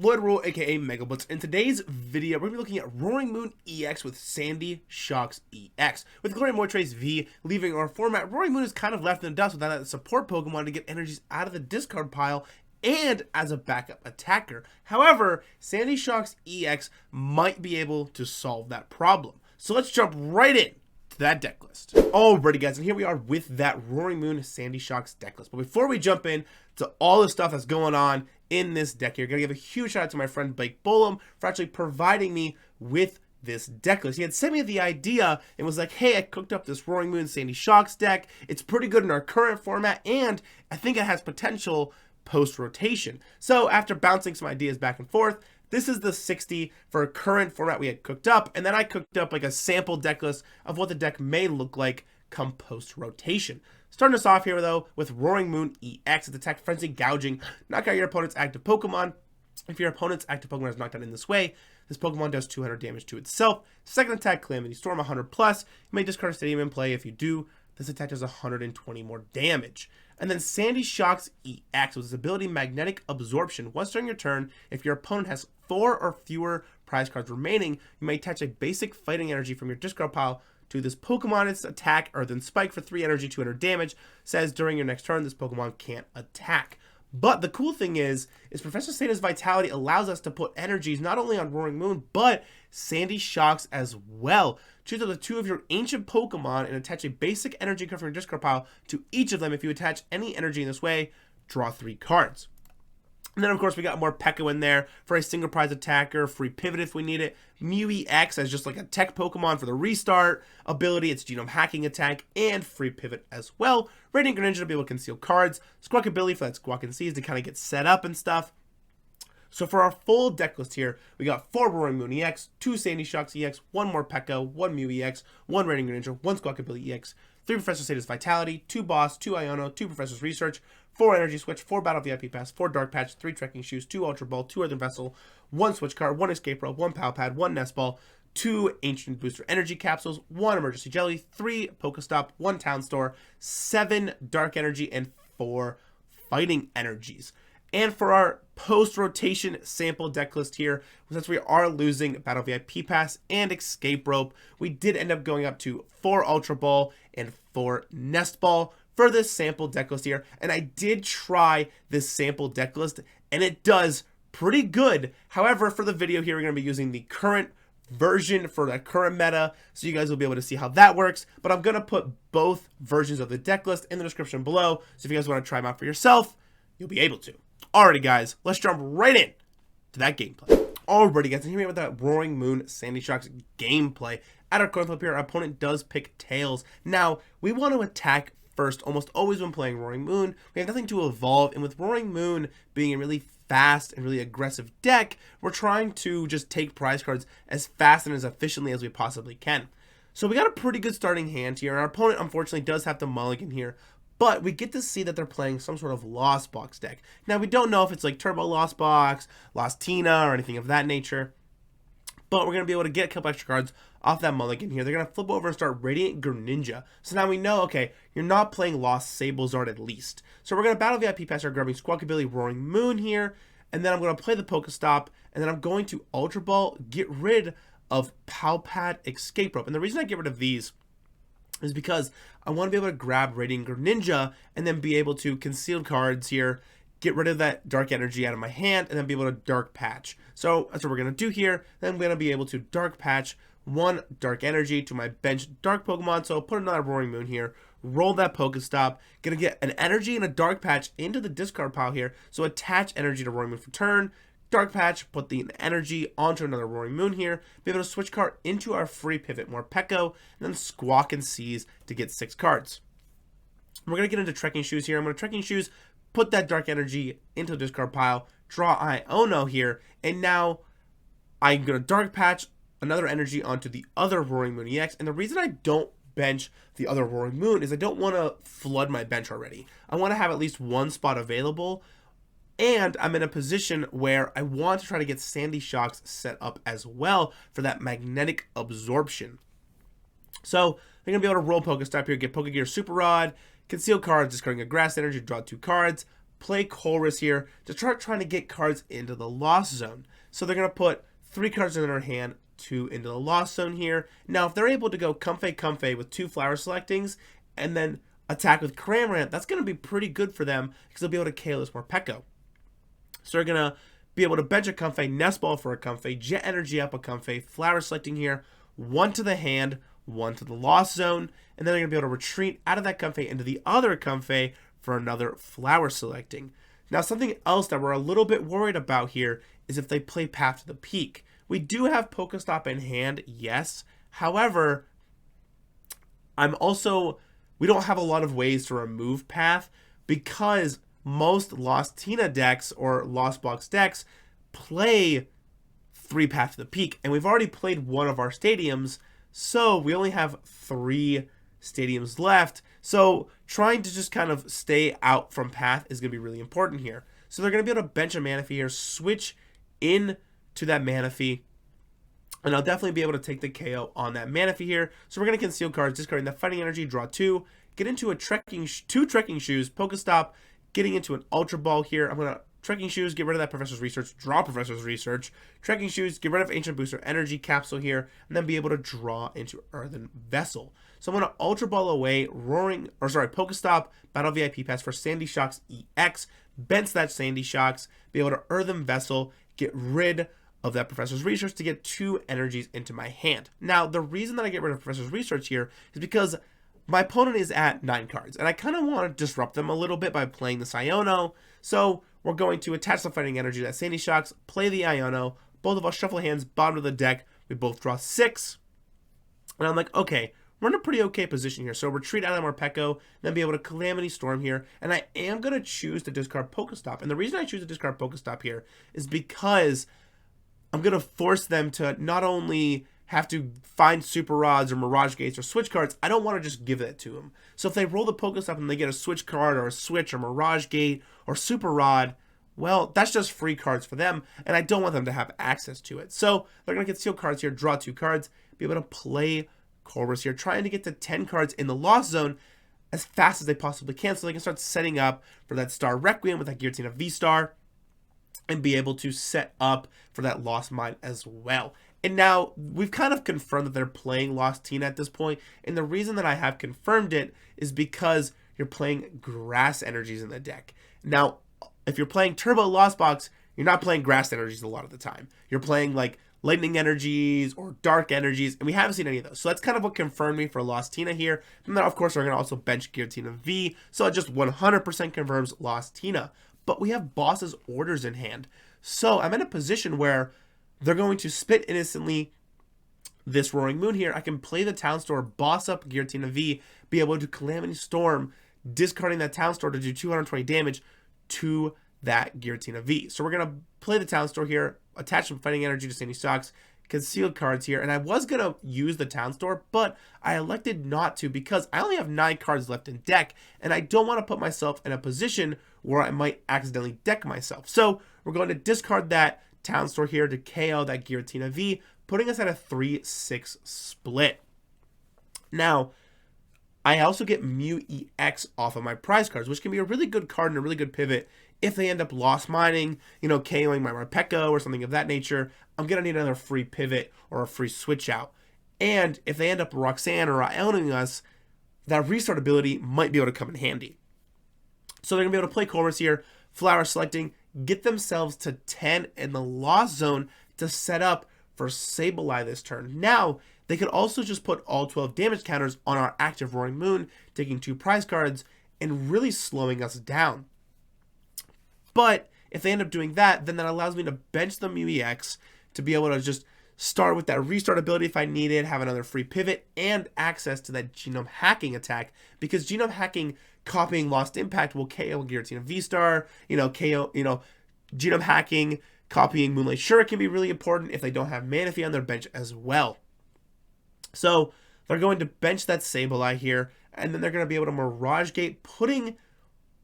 boy Rule, aka Mega Blitz. In today's video, we're going to be looking at Roaring Moon EX with Sandy Shocks EX. With Galarian Moltres V leaving our format, Roaring Moon is kind of left in the dust without that support Pokemon to get energies out of the discard pile and as a backup attacker. However, Sandy Shocks EX might be able to solve that problem. So let's jump right in to that deck list. Alrighty guys, and here we are with that Roaring Moon Sandy Shocks deck list. But before we jump in to all the stuff that's going on in this deck here, gonna give a huge shout out to my friend Blake Bolum for actually providing me with this deck list. He had sent me the idea and was like, hey, I cooked up this Roaring Moon Sandy Shocks deck. It's pretty good in our current format, and I think it has potential post-rotation. So after bouncing some ideas back and forth, this is the 60 for a current format we had cooked up, and then I cooked up like a sample deck list of what the deck may look like come post-rotation. Starting us off here though with Roaring Moon EX. It's attack, frenzy, gouging, knock out your opponent's active Pokemon. If your opponent's active Pokemon is knocked out in this way, this Pokemon does 200 damage to itself. Second attack, Calamity Storm, 100 plus. You may discard a Stadium in play. If you do, this attack does 120 more damage. And then Sandy Shocks EX with its ability Magnetic Absorption. Once during your turn, if your opponent has 4 or fewer prize cards remaining, you may attach a basic fighting energy from your discard pile to this Pokemon. Its attack, or then spike for 3 energy, 200 damage. Says during your next turn, this Pokemon can't attack. But the cool thing is Professor Sata's Vitality allows us to put energies not only on Roaring Moon, but Sandy Shocks as well. Choose up to 2 of your ancient Pokemon and attach a basic energy card from your discard pile to each of them. If you attach any energy in this way, draw 3 cards. And then, of course, we got Morpeko in there for a single prize attacker, free pivot if we need it. Mew EX as just like a tech Pokemon for the restart ability, its genome hacking attack, and free pivot as well. Radiant Greninja to be able to conceal cards. Squawkabilly for that Squawk and Seize to kind of get set up and stuff. So for our full deck list here, we got 4 Roaring Moon EX, 2 Sandy Shocks EX, 1 Morpeko, 1 Mew EX, 1 Radiant Greninja, 1 Squawkabilly EX, 3 Professor Sata's Vitality, 2 Boss, 2 Iono, 2 Professor's Research, 4 Energy Switch, 4 Battle VIP Pass, 4 Dark Patch, 3 Trekking Shoes, 2 Ultra Ball, 2 Earthen Vessel, 1 Switch Cart, 1 Escape Rope, 1 Pal Pad, 1 Nest Ball, 2 Ancient Booster Energy Capsules, 1 Emergency Jelly, 3 PokéStop, 1 Town Store, 7 Dark Energy, and 4 Fighting Energies. And for our post-rotation sample deck list here, since we are losing Battle VIP Pass and Escape Rope, we did end up going up to 4 Ultra Ball and 4 Nest Ball for this sample deck list here. And I did try this sample deck list, and it does pretty good. However, for the video here, we're going to be using the current version for the current meta, so you guys will be able to see how that works. But I'm going to put both versions of the deck list in the description below, so if you guys want to try them out for yourself, you'll be able to. Alrighty guys, let's jump right in to that gameplay. Alrighty guys, and here we have that Roaring Moon Sandy Shocks gameplay. At our coin flip here, our opponent does pick Tails. Now, we want to attack first almost always when playing Roaring Moon. We have nothing to evolve, and with Roaring Moon being a really fast and really aggressive deck, we're trying to just take prize cards as fast and as efficiently as we possibly can. So we got a pretty good starting hand here, and our opponent unfortunately does have to mulligan here. But we get to see that they're playing some sort of Lost Box deck. Now, we don't know if it's like Turbo Lost Box, Lost Tina, or anything of that nature. But we're going to be able to get a couple extra cards off that mulligan here. They're going to flip over and start Radiant Greninja. So now we know, okay, you're not playing Lost Sablezard at least. So we're going to Battle VIP Pass our grabbing Squawkabilly Roaring Moon here. And then I'm going to play the PokéStop. And then I'm going to Ultra Ball, get rid of Pal Pad Escape Rope. And the reason I get rid of these is because I want to be able to grab Radiant Greninja and then be able to conceal cards here, get rid of that Dark Energy out of my hand, and then be able to Dark Patch. So that's what we're going to do here. Then I'm going to be able to Dark Patch 1 Dark Energy to my bench Dark Pokemon. So I'll put another Roaring Moon here, roll that PokéStop, going to get an Energy and a Dark Patch into the discard pile here. So attach Energy to Roaring Moon for turn. Dark Patch, put the energy onto another Roaring Moon here, be able to switch card into our free pivot Morpeko, and then Squawk and Seize to get 6 cards. We're going to get into Trekking Shoes here. I'm going to Trekking Shoes, put that Dark Energy into the discard pile, draw Iono here, and now I'm going to Dark Patch another energy onto the other Roaring Moon EX. And the reason I don't bench the other Roaring Moon is I don't want to flood my bench already. I want to have at least 1 spot available. And I'm in a position where I want to try to get Sandy Shocks set up as well for that magnetic absorption. So they're going to be able to roll PokéStop here, get Pokégear Super Rod, conceal cards, discarding a Grass Energy, draw 2 cards, play Colress here to start trying to get cards into the Lost Zone. So they're going to put 3 cards in their hand, 2 into the Lost Zone here. Now, if they're able to go Comfey with 2 Flower Selectings and then attack with Cramorant, that's going to be pretty good for them because they'll be able to KO this Morpeko. So they're going to be able to bench a Comfey, Nest Ball for a Comfey, Jet Energy up a Comfey, Flower Selecting here, 1 to the hand, 1 to the Lost Zone, and then they're going to be able to retreat out of that Comfey into the other Comfey for another Flower Selecting. Now, something else that we're a little bit worried about here is if they play Path to the Peak. We do have PokéStop in hand, yes. However, we don't have a lot of ways to remove Path because most Lost Tina decks or Lost Box decks play 3 Path to the Peak. And we've already played one of our stadiums, so we only have 3 stadiums left. So trying to just kind of stay out from Path is going to be really important here. So they're going to be able to bench a Manaphy here, switch in to that Manaphy, and I'll definitely be able to take the KO on that Manaphy here. So we're going to conceal cards, discarding that Fighting Energy, draw 2, get into a two Trekking Shoes, PokéStop, getting into an Ultra Ball here. I'm going to Trekking Shoes, get rid of that Professor's Research, draw Professor's Research, Trekking Shoes, get rid of Ancient Booster, Energy Capsule here, and then be able to draw into Earthen Vessel. So I'm going to Ultra Ball away, PokéStop, Battle VIP Pass for Sandy Shocks EX, bench that Sandy Shocks, be able to Earthen Vessel, get rid of that Professor's Research to get 2 energies into my hand. Now, the reason that I get rid of Professor's Research here is because my opponent is at 9 cards, and I kind of want to disrupt them a little bit by playing this Iono. So we're going to attach the Fighting Energy to that Sandy Shocks, play the Iono, both of us shuffle hands, bottom of the deck, we both draw 6, and I'm like, okay, we're in a pretty okay position here. So retreat out of Morpeko, then be able to Calamity Storm here, and I am going to choose to discard PokéStop. And the reason I choose to discard PokéStop here is because I'm going to force them to not only have to find Super Rods or Mirage Gates or Switch cards, I don't want to just give that to them. So if they roll the PokéStop and they get a Switch card or a Switch or Mirage Gate or Super Rod, well, that's just free cards for them, and I don't want them to have access to it. So they're going to get sealed cards here, draw 2 cards, be able to play Colress here, trying to get to 10 cards in the Lost Zone as fast as they possibly can so they can start setting up for that Star Requiem with that Giratina V-Star and be able to set up for that Lost Mine as well. And now we've kind of confirmed that they're playing Lost Tina at this point, and the reason that I have confirmed it is because you're playing Grass Energies in the deck. Now, if you're playing Turbo Lost Box, you're not playing Grass Energies a lot of the time. You're playing like Lightning Energies or Dark Energies, and we haven't seen any of those. So that's kind of what confirmed me for Lost Tina here. And then, of course, we're going to also bench Giratina V, so it just 100% confirms Lost Tina. But we have Boss's Orders in hand. So I'm in a position where they're going to spit innocently this Roaring Moon here. I can play the Town Store, boss up Giratina V, be able to Calamity Storm, discarding that Town Store to do 220 damage to that Giratina V. So we're going to play the Town Store here, attach some Fighting Energy to Sandy Shocks, concealed cards here, and I was going to use the Town Store, but I elected not to because I only have 9 cards left in deck, and I don't want to put myself in a position where I might accidentally deck myself. So we're going to discard that Town Store here to KO that Giratina V, putting us at a 3-6 split. Now, I also get Mew EX off of my prize cards, which can be a really good card and a really good pivot if they end up Lost Mining, KOing my Morpeko or something of that nature. I'm going to need another free pivot or a free switch out. And if they end up Roxanne or Ioning us, that restart ability might be able to come in handy. So they're going to be able to play Colress here, Flower Selecting, get themselves to 10 in the Lost Zone to set up for Sableye this turn. Now, they could also just put all 12 damage counters on our active Roaring Moon, taking 2 prize cards and really slowing us down. But if they end up doing that, then that allows me to bench the Mew EX to be able to just start with that restart ability if I need it, have another free pivot, and access to that Genome Hacking attack, because Genome Hacking copying Lost Impact will KO Giratina V-Star, Genome Hacking copying Moonlight Shuriken can be really important if they don't have Manaphy on their bench as well. So they're going to bench that Sableye here, and then they're going to be able to Mirage Gate, putting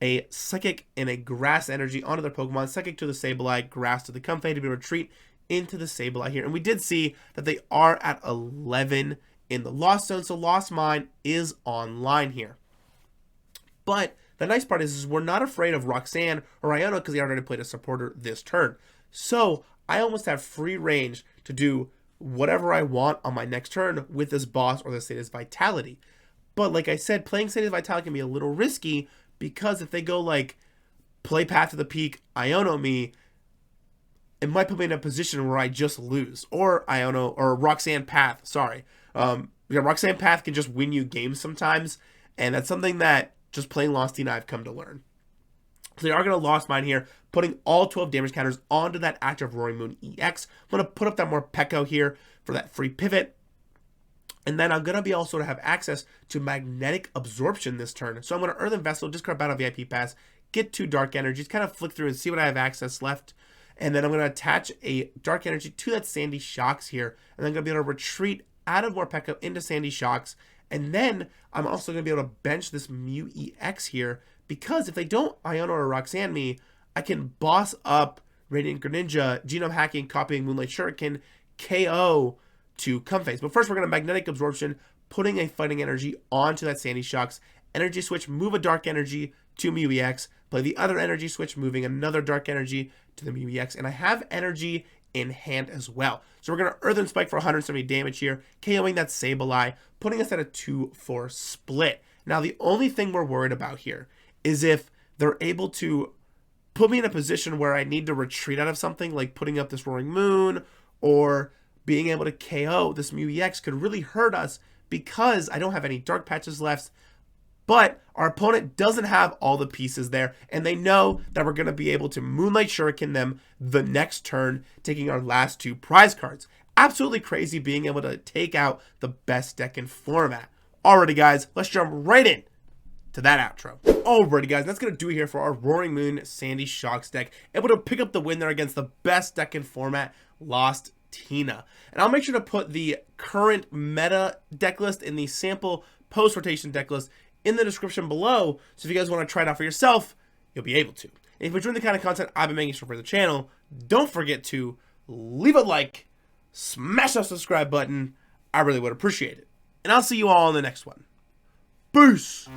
a Psychic and a Grass Energy onto their Pokemon. Psychic to the Sableye, Grass to the Comfey to be able to retreat into the Sableye here. And we did see that they are at 11 in the Lost Zone, so Lost Mine is online here. But the nice part is we're not afraid of Roxanne or Iono because they already played a supporter this turn. So I almost have free range to do whatever I want on my next turn with this boss or the Status Vitality. But like I said, playing Status Vitality can be a little risky because if they go like play Path to the Peak, Iono me, it might put me in a position where I just lose. Or Iono, or Roxanne Path, sorry. Roxanne Path can just win you games sometimes, and that's something that just playing Lostina I've come to learn. So they are going to Lost Mine here, putting all 12 damage counters onto that active Roaring Moon EX. I'm going to put up that Morpeko here for that free pivot. And then I'm going to be also to have access to Magnetic Absorption this turn. So I'm going to Earthen Vessel, discard Battle VIP Pass, get 2 Dark Energies, kind of flick through and see what I have access left. And then I'm going to attach a Dark Energy to that Sandy Shocks here. And I'm going to be able to retreat out of Morpeko into Sandy Shocks. And then I'm also going to be able to bench this Mew EX here. Because if they don't Iono or Roxanne me, I can boss up Radiant Greninja, Genome Hacking, copying Moonlight Shuriken, KO to Comphase. But first we're going to Magnetic Absorption, putting a Fighting Energy onto that Sandy Shocks. Energy Switch, move a Dark Energy to Mew EX. Play the other Energy Switch, moving another Dark Energy to the Mew EX. And I have Energy in hand as well. So we're going to Earthen Spike for 170 damage here, KOing that Sableye, putting us at a 2-4 split. Now the only thing we're worried about here is if they're able to put me in a position where I need to retreat out of something, like putting up this Roaring Moon or being able to KO this Mew EX could really hurt us because I don't have any Dark Patches left. But our opponent doesn't have all the pieces there, and they know that we're going to be able to Moonlight Shuriken them the next turn, taking our last 2 prize cards. Absolutely crazy being able to take out the best deck in format. Alrighty guys, let's jump right in to that outro. Alrighty guys, that's going to do it here for our Roaring Moon Sandy Shocks deck. Able to pick up the win there against the best deck in format, Lostina. And I'll make sure to put the current meta deck list in the sample post-rotation deck list in the description below, so if you guys want to try it out for yourself, you'll be able to. And if you're enjoying the kind of content I've been making for the channel, don't forget to leave a like, smash that subscribe button. I really would appreciate it. And I'll see you all in the next one. Peace!